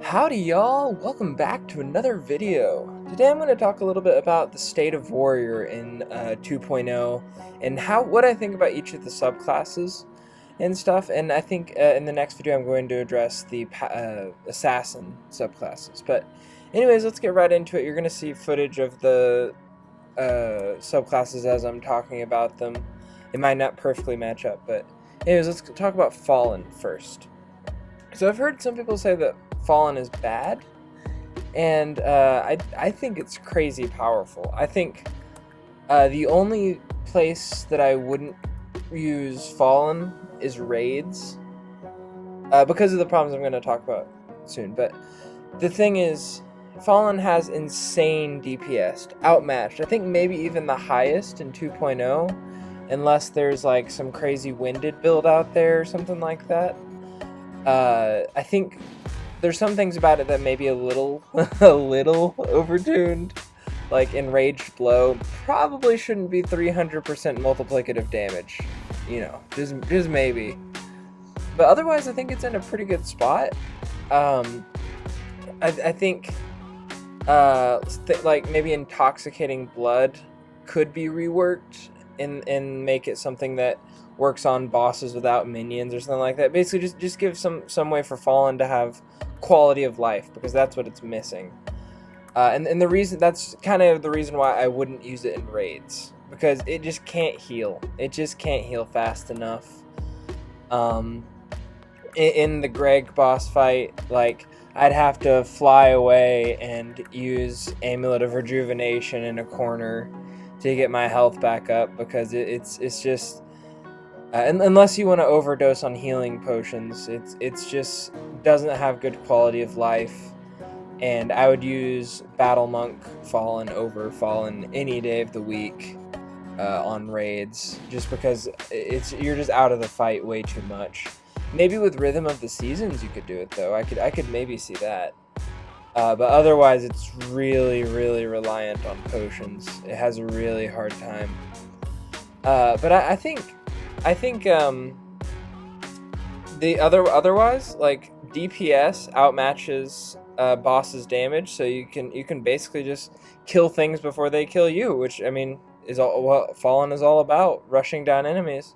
Howdy y'all, welcome back to another video. Today I'm going to talk a little bit about the state of warrior in 2.0 and what I think about each of the subclasses and stuff, and I think in the next video I'm going to address the assassin subclasses. But anyways, let's get right into it. You're going to see footage of the subclasses as I'm talking about them. It might not perfectly match up, but anyways, let's talk about Fallen first. So I've heard some people say that Fallen is bad, and I think it's crazy powerful. I think the only place that I wouldn't use Fallen is raids, because of the problems I'm going to talk about soon. But the thing is, Fallen has insane DPS, outmatched. I think maybe even the highest in 2.0, unless there's like some crazy winded build out there or something like that. I think there's some things about it that may be a little overtuned. Like Enraged Blow probably shouldn't be 300% multiplicative damage, you know, just maybe. But otherwise, I think it's in a pretty good spot. I think like maybe Intoxicating Blood could be reworked and make it something that works on bosses without minions or something like that. Basically, just give some way for Fallen to have quality of life, because that's what it's missing. And the reason, that's kind of the reason why I wouldn't use it in raids, because it just can't heal. It just can't heal fast enough. In the Greg boss fight, like, I'd have to fly away and use Amulet of Rejuvenation in a corner to get my health back up, because it's just unless you want to overdose on healing potions, it's just doesn't have good quality of life. And I would use Battle Monk Fallen over Fallen any day of the week on raids, just because you're just out of the fight way too much. Maybe with Rhythm of the Seasons you could do it though. I could maybe see that. But otherwise, it's really reliant on potions. It has a really hard time. But I think the otherwise, like, DPS outmatches boss's damage, so you can basically just kill things before they kill you, which, I mean, is all what Fallen is all about, rushing down enemies.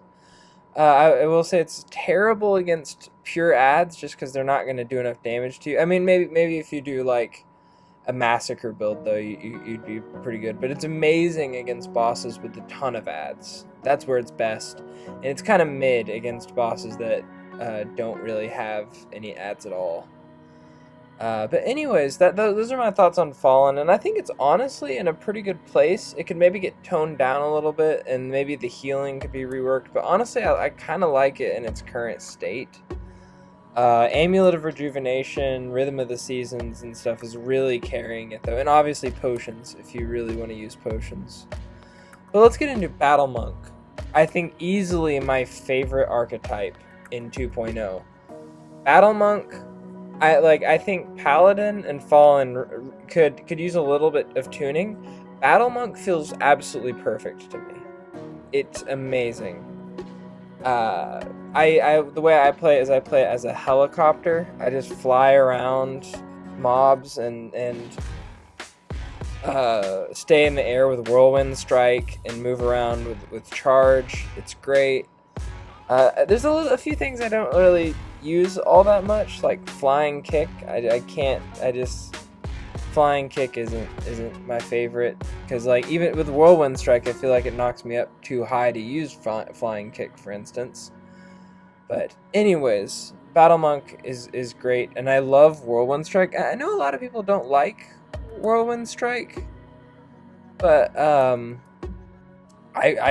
I will say it's terrible against pure adds, just because they're not going to do enough damage to you. I mean, maybe if you do like a massacre build though, you'd be pretty good. But it's amazing against bosses with a ton of adds. That's where it's best, and it's kind of mid against bosses that don't really have any adds at all. But anyways, those are my thoughts on Fallen, and I think it's honestly in a pretty good place. It could maybe get toned down a little bit, and maybe the healing could be reworked, but honestly, I kind of like it in its current state. Amulet of Rejuvenation, Rhythm of the Seasons, and stuff is really carrying it though, and obviously potions, if you really want to use potions. But let's get into Battle Monk. I think easily my favorite archetype in 2.0. Battle Monk, I think Paladin and Fallen could use a little bit of tuning. Battle Monk feels absolutely perfect to me. It's amazing. The way I play it is I play it as a helicopter. I just fly around mobs and stay in the air with Whirlwind Strike and move around with Charge. It's great. There's a few things I don't really use all that much, like Flying Kick. Flying Kick isn't my favorite, because like even with Whirlwind Strike, I feel like it knocks me up too high to use Flying Kick, for instance. But anyways, Battle Monk is great, and I love Whirlwind Strike. I know a lot of people don't like Whirlwind Strike, but I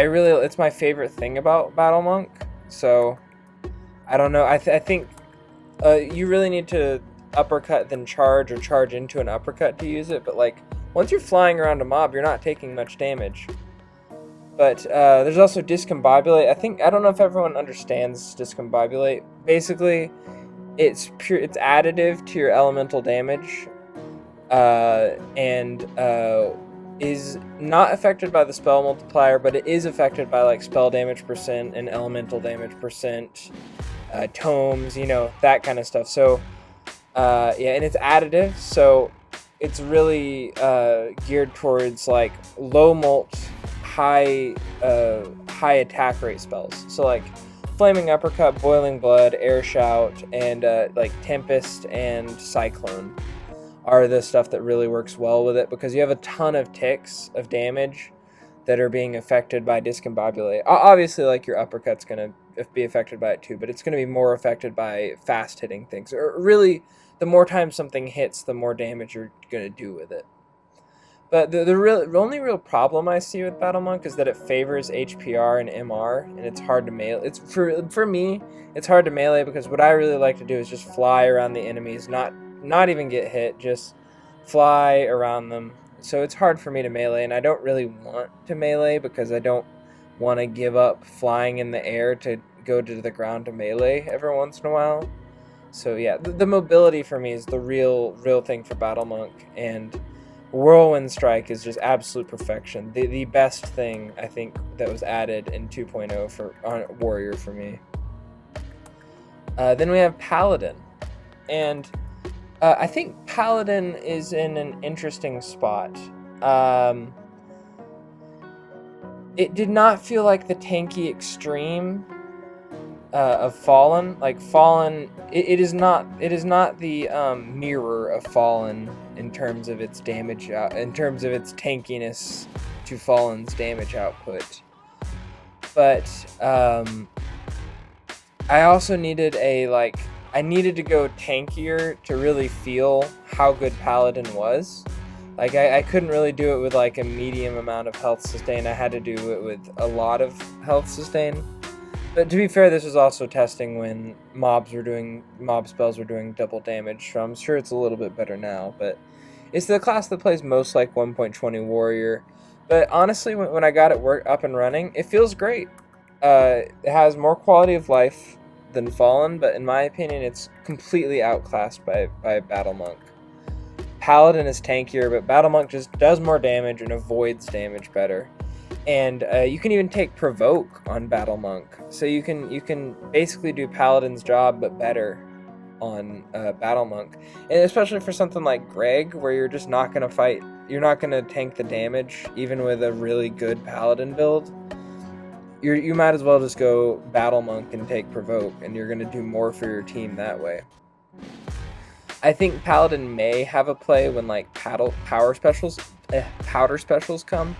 really, it's my favorite thing about Battle Monk. So I don't know. I think you really need to uppercut then charge, or charge into an uppercut to use it. But like once you're flying around a mob, you're not taking much damage. But there's also Discombobulate. I don't know if everyone understands Discombobulate. Basically, it's additive to your elemental damage, and is not affected by the spell multiplier, but it is affected by like spell damage percent and elemental damage percent, tomes, you know, that kind of stuff. So Yeah, and it's additive, so it's really geared towards like low molt, high attack rate spells. So like Flaming Uppercut, Boiling Blood, Air Shout, and like Tempest and Cyclone are the stuff that really works well with it, because you have a ton of ticks of damage that are being affected by Discombobulate. Obviously, like your uppercut's going to be affected by it too, but it's going to be more affected by fast hitting things. Or really, the more times something hits, the more damage you're going to do with it. But the only real problem I see with Battle Monk is that it favors HPR and MR, and it's hard to melee. It's for me, it's hard to melee, because what I really like to do is just fly around the enemies, not even get hit, just fly around them. So it's hard for me to melee, and I don't really want to melee because I don't want to give up flying in the air to go to the ground to melee every once in a while. So yeah, the mobility for me is the real thing for Battle Monk, and Whirlwind Strike is just absolute perfection. The best thing, I think, that was added in 2.0 for Warrior for me. Then we have Paladin, and I think Paladin is in an interesting spot. It did not feel like the tanky extreme of Fallen. Like Fallen, it is not the mirror of Fallen in terms of its damage in terms of its tankiness to Fallen's damage output. But I also needed I needed to go tankier to really feel how good Paladin was. Like, I couldn't really do it with like a medium amount of health sustain. I had to do it with a lot of health sustain. But to be fair, this was also testing when mob spells were doing double damage, so I'm sure it's a little bit better now. But it's the class that plays most like 1.20 Warrior. But honestly, when I got it up and running, it feels great. It has more quality of life than Fallen, but in my opinion, it's completely outclassed by Battle Monk. Paladin is tankier, but Battle Monk just does more damage and avoids damage better. And you can even take Provoke on Battle Monk, so you can basically do Paladin's job but better on Battle Monk. And especially for something like Greg, where you're just not going to fight, you're not going to tank the damage even with a really good Paladin build. You might as well just go Battle Monk and take Provoke, and you're going to do more for your team that way. I think Paladin may have a play when like powder specials come,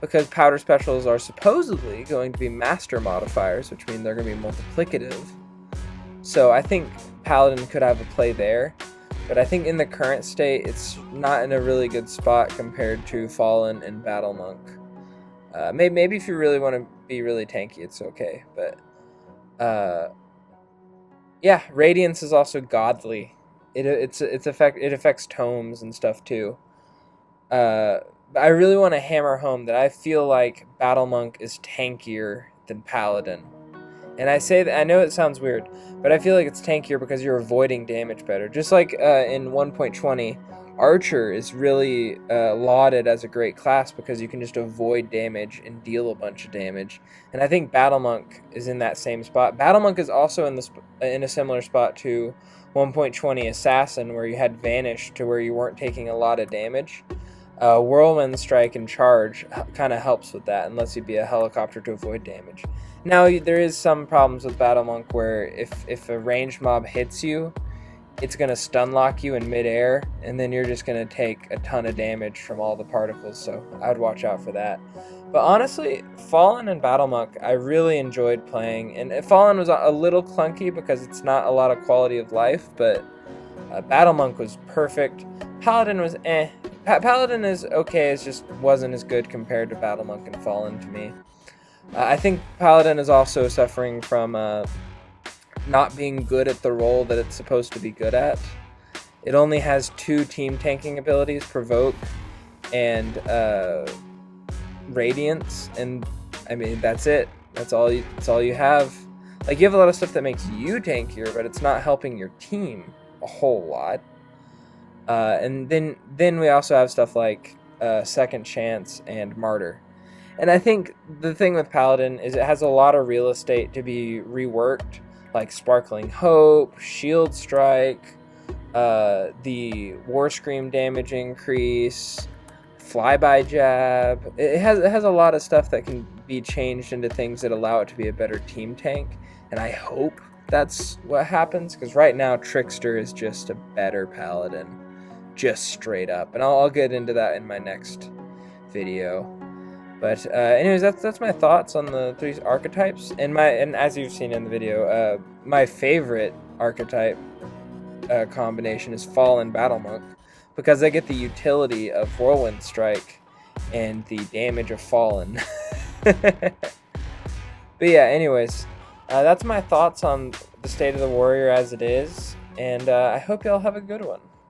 because powder specials are supposedly going to be master modifiers, which mean they're going to be multiplicative. So I think Paladin could have a play there, but I think in the current state, it's not in a really good spot compared to Fallen and Battle Monk. Maybe if you really want to be really tanky, it's okay. But yeah, Radiance is also godly. It affects tomes and stuff too. But I really want to hammer home that I feel like Battle Monk is tankier than Paladin. And I say that, I know it sounds weird, but I feel like it's tankier because you're avoiding damage better. Just like in 1.20, Archer is really lauded as a great class because you can just avoid damage and deal a bunch of damage. And I think Battle Monk is in that same spot. Battle Monk is also in a similar spot to 1.20 Assassin, where you had Vanish to where you weren't taking a lot of damage. Whirlwind Strike and Charge kind of helps with that and lets you be a helicopter to avoid damage. Now, there is some problems with Battle Monk where if a ranged mob hits you, it's going to stun lock you in midair, and then you're just going to take a ton of damage from all the particles, so I'd watch out for that. But honestly, Fallen and Battle Monk, I really enjoyed playing, and Fallen was a little clunky because it's not a lot of quality of life, but Battle Monk was perfect. Paladin was eh. Paladin is okay, it just wasn't as good compared to Battle Monk and Fallen to me. I think Paladin is also suffering from not being good at the role that it's supposed to be good at. It only has 2 team tanking abilities, Provoke and Radiance, and I mean that's it. That's all you have. Like, you have a lot of stuff that makes you tankier, but it's not helping your team a whole lot. And then we also have stuff like Second Chance and Martyr. And I think the thing with Paladin is it has a lot of real estate to be reworked, like Sparkling Hope, Shield Strike, the War Scream damage increase, flyby jab. It has a lot of stuff that can be changed into things that allow it to be a better team tank, and I hope that's what happens, because right now Trickster is just a better Paladin, just straight up, and I'll get into that in my next video. But anyways, that's my thoughts on the 3 archetypes, and as you've seen in the video, my favorite archetype combination is Fallen Battle Monk, because I get the utility of Whirlwind Strike and the damage of Fallen. But yeah, anyways, that's my thoughts on the state of the warrior as it is, and I hope y'all have a good one.